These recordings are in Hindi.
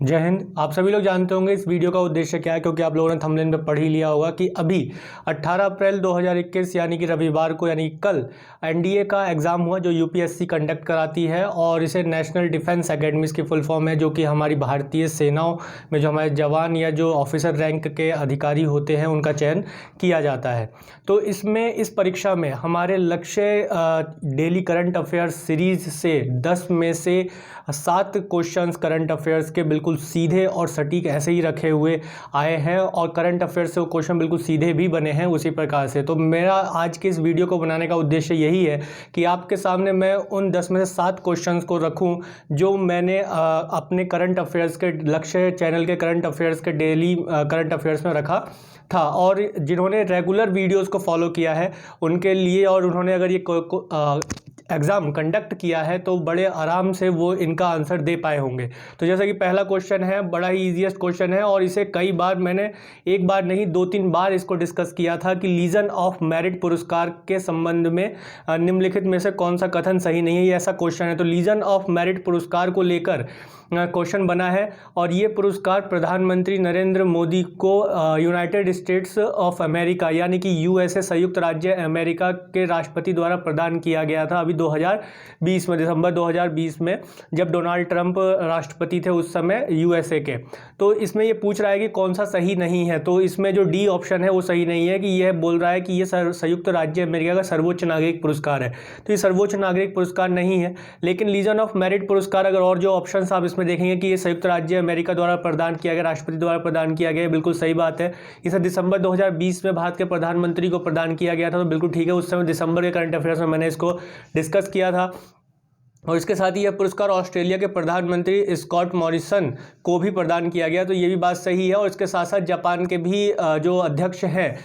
जय हिंद। आप सभी लोग जानते होंगे इस वीडियो का उद्देश्य क्या है, क्योंकि आप लोगों ने थंबनेल में पढ़ ही लिया होगा कि अभी 18 अप्रैल 2021 यानी कि रविवार को यानी कल एनडीए का एग्ज़ाम हुआ जो यूपीएससी कंडक्ट कराती है, और इसे नेशनल डिफेंस एकेडमी की फुल फॉर्म है, जो कि हमारी भारतीय सेनाओं में जो हमारे जवान या जो ऑफिसर रैंक के अधिकारी होते हैं उनका चयन किया जाता है। तो इसमें इस परीक्षा में हमारे लक्ष्य डेली करंट अफेयर्स सीरीज से 10 में से 7 क्वेश्चंस करंट अफेयर्स के बिल्कुल सीधे और सटीक ऐसे ही रखे हुए आए हैं, और करंट अफेयर्स से वो क्वेश्चन बिल्कुल सीधे भी बने हैं उसी प्रकार से। तो मेरा आज के इस वीडियो को बनाने का उद्देश्य यही है कि आपके सामने मैं उन 10 में से 7 क्वेश्चंस को रखूं जो मैंने अपने करंट अफेयर्स के लक्ष्य चैनल के करंट अफेयर्स के डेली करंट अफेयर्स में रखा था, और जिन्होंने रेगुलर वीडियोस को फॉलो किया है उनके लिए, और उन्होंने अगर ये एग्ज़ाम कंडक्ट किया है तो बड़े आराम से वो इनका आंसर दे पाए होंगे। तो जैसा कि पहला क्वेश्चन है, बड़ा ही ईजीएस्ट क्वेश्चन है, और इसे कई बार मैंने एक बार नहीं 2-3 बार इसको डिस्कस किया था कि लीजन ऑफ मेरिट पुरस्कार के संबंध में निम्नलिखित में से कौन सा कथन सही नहीं है। ये ऐसा क्वेश्चन है। तो लीजन ऑफ मेरिट पुरस्कार को लेकर क्वेश्चन बना है, और ये पुरस्कार प्रधानमंत्री नरेंद्र मोदी को यूनाइटेड स्टेट्स ऑफ अमेरिका यानी कि यूएसए संयुक्त राज्य अमेरिका के राष्ट्रपति द्वारा प्रदान किया गया था अभी 2020 में, दिसंबर 2020 में, जब डोनाल्ड ट्रंप राष्ट्रपति थे उस समय यूएसए के। तो इसमें ये पूछ रहा है कि कौन सा सही नहीं है। तो इसमें जो डी ऑप्शन है वो सही नहीं है, कि यह बोल रहा है कि ये संयुक्त राज्य अमेरिका का सर्वोच्च नागरिक पुरस्कार है। तो ये सर्वोच्च नागरिक पुरस्कार नहीं है। लेकिन लीजन ऑफ मेरिट पुरस्कार अगर और जो ऑप्शन आप इसमें देखेंगे कि ये संयुक्त राज्य अमेरिका द्वारा प्रदान किया गया, राष्ट्रपति द्वारा प्रदान किया गया, बिल्कुल सही बात है। इसे दिसंबर 2020 में भारत के प्रधानमंत्री को प्रदान किया गया था, तो बिल्कुल ठीक है। उस समय दिसंबर के करंट अफेयर्स में मैंने इसको डिस्कस किया था। और इसके साथ ही यह पुरस्कार ऑस्ट्रेलिया के प्रधानमंत्री स्कॉट मॉरिसन को भी प्रदान किया गया, तो ये भी बात सही है। और इसके साथ साथ जापान के भी जो अध्यक्ष हैं,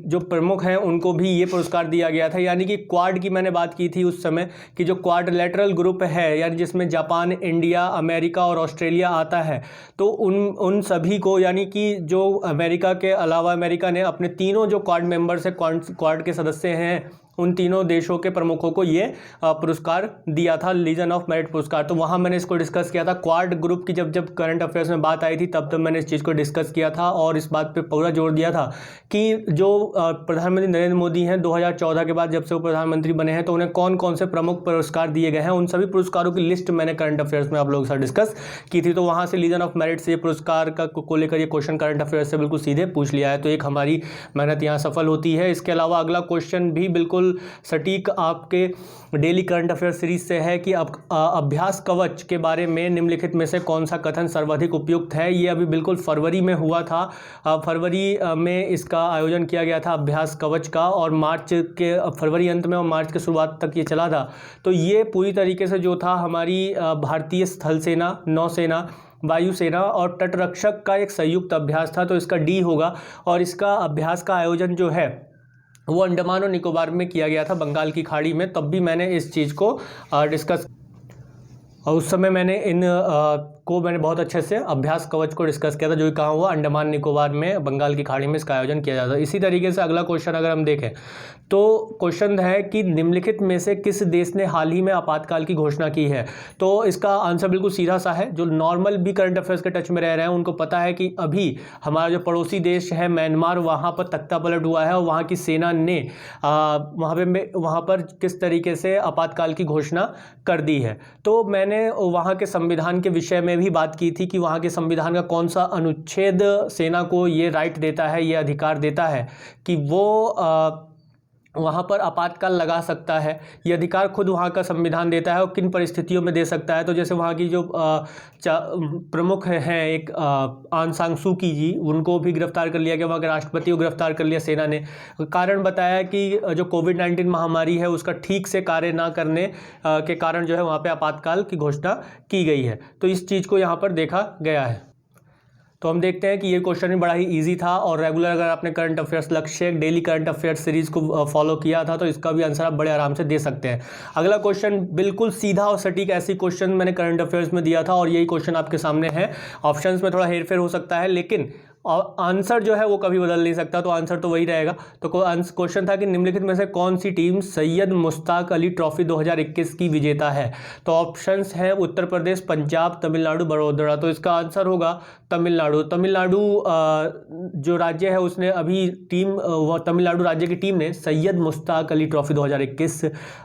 जो प्रमुख हैं, उनको भी ये पुरस्कार दिया गया था। यानी कि क्वाड की मैंने बात की थी उस समय कि जो क्वाड्रिलेटरल ग्रुप है, यानी जिसमें जापान, इंडिया, अमेरिका और ऑस्ट्रेलिया आता है, तो उन सभी को, यानी कि जो अमेरिका के अलावा अमेरिका ने अपने तीनों जो क्वाड मेंबर्स हैं, क्वाड के सदस्य हैं, उन तीनों देशों के प्रमुखों को ये पुरस्कार दिया था, लीजन ऑफ मेरिट पुरस्कार। तो वहाँ मैंने इसको डिस्कस किया था। क्वाड ग्रुप की जब करंट अफेयर्स में बात आई थी तब मैंने इस चीज़ को डिस्कस किया था, और इस बात पे पूरा जोर दिया था कि जो प्रधानमंत्री नरेंद्र मोदी हैं 2014 के बाद जब से वो प्रधानमंत्री बने हैं, तो उन्हें कौन कौन से प्रमुख पुरस्कार दिए गए हैं, उन सभी पुरस्कारों की लिस्ट मैंने करंट अफेयर्स में आप लोगों के साथ डिस्कस की थी। तो वहाँ से लीजन ऑफ मेरिट से ये पुरस्कार को लेकर ये क्वेश्चन करंट अफेयर्स से बिल्कुल सीधे पूछ लिया है। तो एक हमारी मेहनत यहाँ सफल होती है। इसके अलावा अगला क्वेश्चन भी बिल्कुल सटीक आपके डेली करंट अफेयर सीरीज से है कि अब अभ्यास कवच के बारे में निम्नलिखित में से कौन सा कथन सर्वाधिक उपयुक्त है। ये अभी बिल्कुल फरवरी में हुआ था। फरवरी में इसका आयोजन किया गया था अभ्यास कवच का, और मार्च के फरवरी अंत में और मार्च के शुरुआत तक ये चला था। तो ये पूरी तरीके से जो था हमारी भारतीय स्थल सेना, नौसेना, वायुसेना और तटरक्षक का एक संयुक्त अभ्यास था। तो इसका डी होगा। और इसका अभ्यास का आयोजन जो है वो अंडमान और निकोबार में किया गया था, बंगाल की खाड़ी में। तब भी मैंने इस चीज़ को डिस्कस, और उस समय मैंने मैंने बहुत अच्छे से अभ्यास कवच को डिस्कस किया था, जो कि कहाँ हुआ, अंडमान निकोबार में, बंगाल की खाड़ी में इसका आयोजन किया जाता है। इसी तरीके से अगला क्वेश्चन अगर हम देखें तो क्वेश्चन है कि निम्नलिखित में से किस देश ने हाल ही में आपातकाल की घोषणा की है। तो इसका आंसर बिल्कुल सीधा सा है। जो नॉर्मल भी करंट अफेयर्स के टच में रह रहे हैं उनको पता है कि अभी हमारा जो पड़ोसी देश है म्यांमार, वहाँ पर तख्ता पलट हुआ है, और वहाँ की सेना ने वहाँ पर किस तरीके से आपातकाल की घोषणा कर दी है। तो मैंने वहाँ के संविधान के विषय में भी बात की थी कि वहाँ के संविधान का कौन सा अनुच्छेद सेना को ये राइट देता है, ये अधिकार देता है कि वो वहाँ पर आपातकाल लगा सकता है। ये अधिकार खुद वहाँ का संविधान देता है, और किन परिस्थितियों में दे सकता है। तो जैसे वहाँ की जो प्रमुख हैं, एक आंग सान सू की जी, उनको भी गिरफ्तार कर लिया गया, वहाँ के राष्ट्रपति को गिरफ्तार कर लिया सेना ने। कारण बताया कि जो कोविड-19 महामारी है उसका ठीक से कार्य ना करने के कारण जो है वहाँ पर आपातकाल की घोषणा की गई है। तो इस चीज़ को यहाँ पर देखा गया है। तो हम देखते हैं कि ये क्वेश्चन भी बड़ा ही इजी था, और रेगुलर अगर आपने करंट अफेयर्स लक्ष्य डेली करंट अफेयर्स सीरीज को फॉलो किया था तो इसका भी आंसर आप बड़े आराम से दे सकते हैं। अगला क्वेश्चन बिल्कुल सीधा और सटीक ऐसी क्वेश्चन मैंने करंट अफेयर्स में दिया था, और यही क्वेश्चन आपके सामने है। ऑप्शंस में थोड़ा हेरफेर हो सकता है, लेकिन और आंसर जो है वो कभी बदल नहीं सकता, तो आंसर तो वही रहेगा। तो क्वेश्चन था कि निम्नलिखित में से कौन सी टीम सैयद मुश्ताक अली ट्रॉफी 2021 की विजेता है। तो ऑप्शंस हैं उत्तर प्रदेश, पंजाब, तमिलनाडु, बड़ौदा। तो इसका आंसर होगा तमिलनाडु। तमिलनाडु जो राज्य है उसने अभी तमिलनाडु राज्य की टीम ने सैयद मुश्ताक अली ट्रॉफी 2021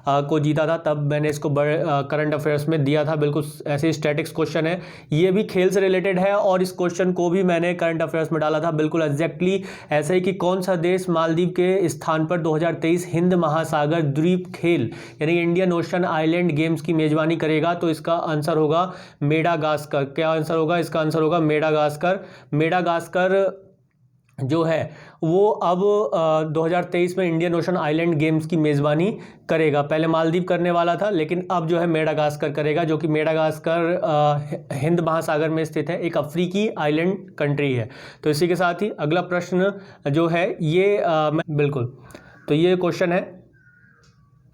को जीता था। तब मैंने इसको करंट अफेयर्स में दिया था। बिल्कुल ऐसे स्टैटिक्स क्वेश्चन है, ये भी खेल से रिलेटेड है और इस क्वेश्चन को भी मैंने करंट अफेयर्स में डाला था बिल्कुल एग्जैक्टली ऐसे ही कि कौन सा देश मालदीव के स्थान पर 2023 हिंद महासागर द्वीप खेल यानी इंडियन ओशन आइलैंड गेम्स की मेजबानी करेगा। तो इसका आंसर होगा मेडागास्कर। क्या आंसर होगा? इसका आंसर होगा मेडागास्कर। मेडागास्कर जो है वो अब 2023 में इंडियन ओशन आइलैंड गेम्स की मेज़बानी करेगा। पहले मालदीव करने वाला था लेकिन अब जो है मेडागास्कर करेगा, जो कि मेडागास्कर हिंद महासागर में स्थित है, एक अफ्रीकी आइलैंड कंट्री है। तो इसी के साथ ही अगला प्रश्न जो है ये बिल्कुल, तो ये क्वेश्चन है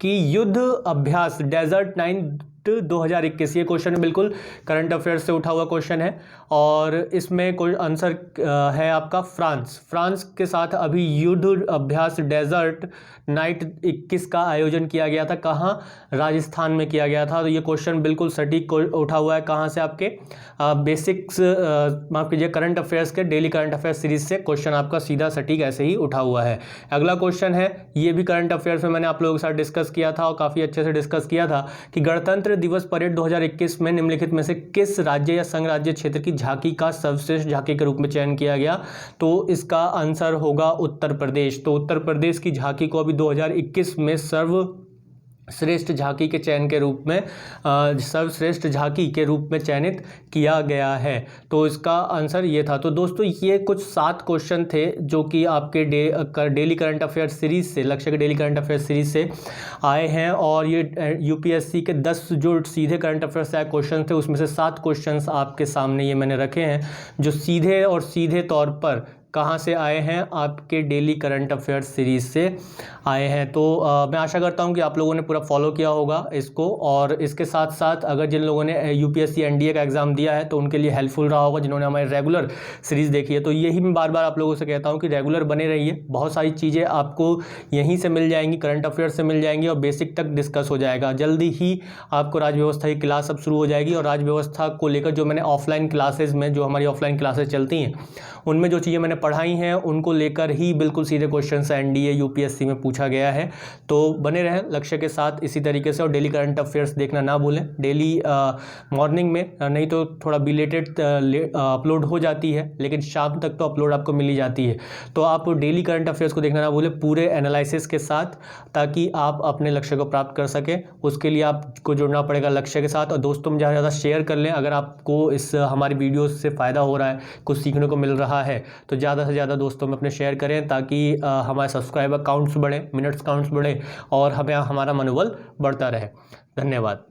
कि युद्ध अभ्यास डेजर्ट 9 2021, ये क्वेश्चन बिल्कुल करंट अफेयर्स से उठा हुआ क्वेश्चन है और इसमें कोई आंसर है आपका फ्रांस के साथ अभी युद्ध अभ्यास डेजर्ट नाइट 21 का आयोजन किया गया था। कहाँ? राजस्थान में किया गया था। तो ये क्वेश्चन बिल्कुल सटीक उठा हुआ है। कहाँ से? आपके बेसिक्स माफ कीजिए करंट अफेयर्स के डेली करंट अफेयर्स सीरीज से क्वेश्चन आपका सीधा सटीक ऐसे ही उठा हुआ है। अगला क्वेश्चन है, ये भी करंट अफेयर्स में मैंने आप लोगों के साथ डिस्कस किया था और काफ़ी अच्छे से डिस्कस किया था कि गणतंत्र दिवस परेड 2021 में निम्नलिखित में से किस राज्य या संघ राज्य क्षेत्र की झांकी का सर्वश्रेष्ठ झांकी के रूप में चयन किया गया। तो इसका आंसर होगा उत्तर प्रदेश। तो उत्तर प्रदेश की झांकी को अभी 2021 में सर्वश्रेष्ठ झांकी के चयन के रूप में सर्वश्रेष्ठ झांकी के रूप में चयनित किया गया है। तो इसका आंसर ये था। तो दोस्तों ये कुछ 7 क्वेश्चन थे जो कि आपके डेली करंट अफेयर सीरीज से, लक्ष्य के डेली करंट अफेयर सीरीज से आए हैं और ये यूपीएससी के 10 जो सीधे करंट अफेयर से आए क्वेश्चन थे उसमें से 7 क्वेश्चन आपके सामने ये मैंने रखे हैं जो सीधे तौर पर कहाँ से आए हैं, आपके डेली करंट अफेयर सीरीज से आए हैं। तो मैं आशा करता हूँ कि आप लोगों ने पूरा फॉलो किया होगा इसको, और इसके साथ साथ अगर जिन लोगों ने यूपीएससी एनडीए का एग्ज़ाम दिया है तो उनके लिए हेल्पफुल रहा होगा, जिन्होंने हमारे रेगुलर सीरीज़ देखी है। तो यही मैं बार बार आप लोगों से कहता हूँ कि रेगुलर बने रहिए, बहुत सारी चीज़ें आपको यहीं से मिल जाएंगी, करंट अफेयर से मिल जाएंगी और बेसिक तक डिस्कस हो जाएगा। जल्दी ही आपको राज्य व्यवस्था की क्लास अब शुरू हो जाएगी और राज्य व्यवस्था को लेकर जो मैंने ऑफलाइन क्लासेज में, जो हमारी ऑफलाइन क्लासेज चलती हैं उनमें जो चीज़ें मैंने पढ़ाई हैं उनको लेकर ही बिल्कुल सीधे क्वेश्चन एनडीए यूपीएससी में पूछा गया है। तो बने रहें लक्ष्य के साथ इसी तरीके से, और डेली करंट अफेयर्स देखना ना भूलें। डेली मॉर्निंग में, नहीं तो थोड़ा बिलेटेड अपलोड हो जाती है लेकिन शाम तक तो अपलोड आपको मिल ही जाती है। तो आप डेली करंट अफेयर्स को देखना ना भूलें पूरे एनालिसिस के साथ, ताकि आप अपने लक्ष्य को प्राप्त कर सकें। उसके लिए आपको जुड़ना पड़ेगा लक्ष्य के साथ और दोस्तों में ज़्यादा शेयर कर लें। अगर आपको इस हमारी वीडियो से फ़ायदा हो रहा है, कुछ सीखने को मिल रहा है, तो ज़्यादा से ज़्यादा दोस्तों में अपने शेयर करें ताकि हमारे सब्सक्राइबर काउंट्स बढ़े, मिनट्स काउंट्स बढ़े और हमें हमारा मनोबल बढ़ता रहे। धन्यवाद।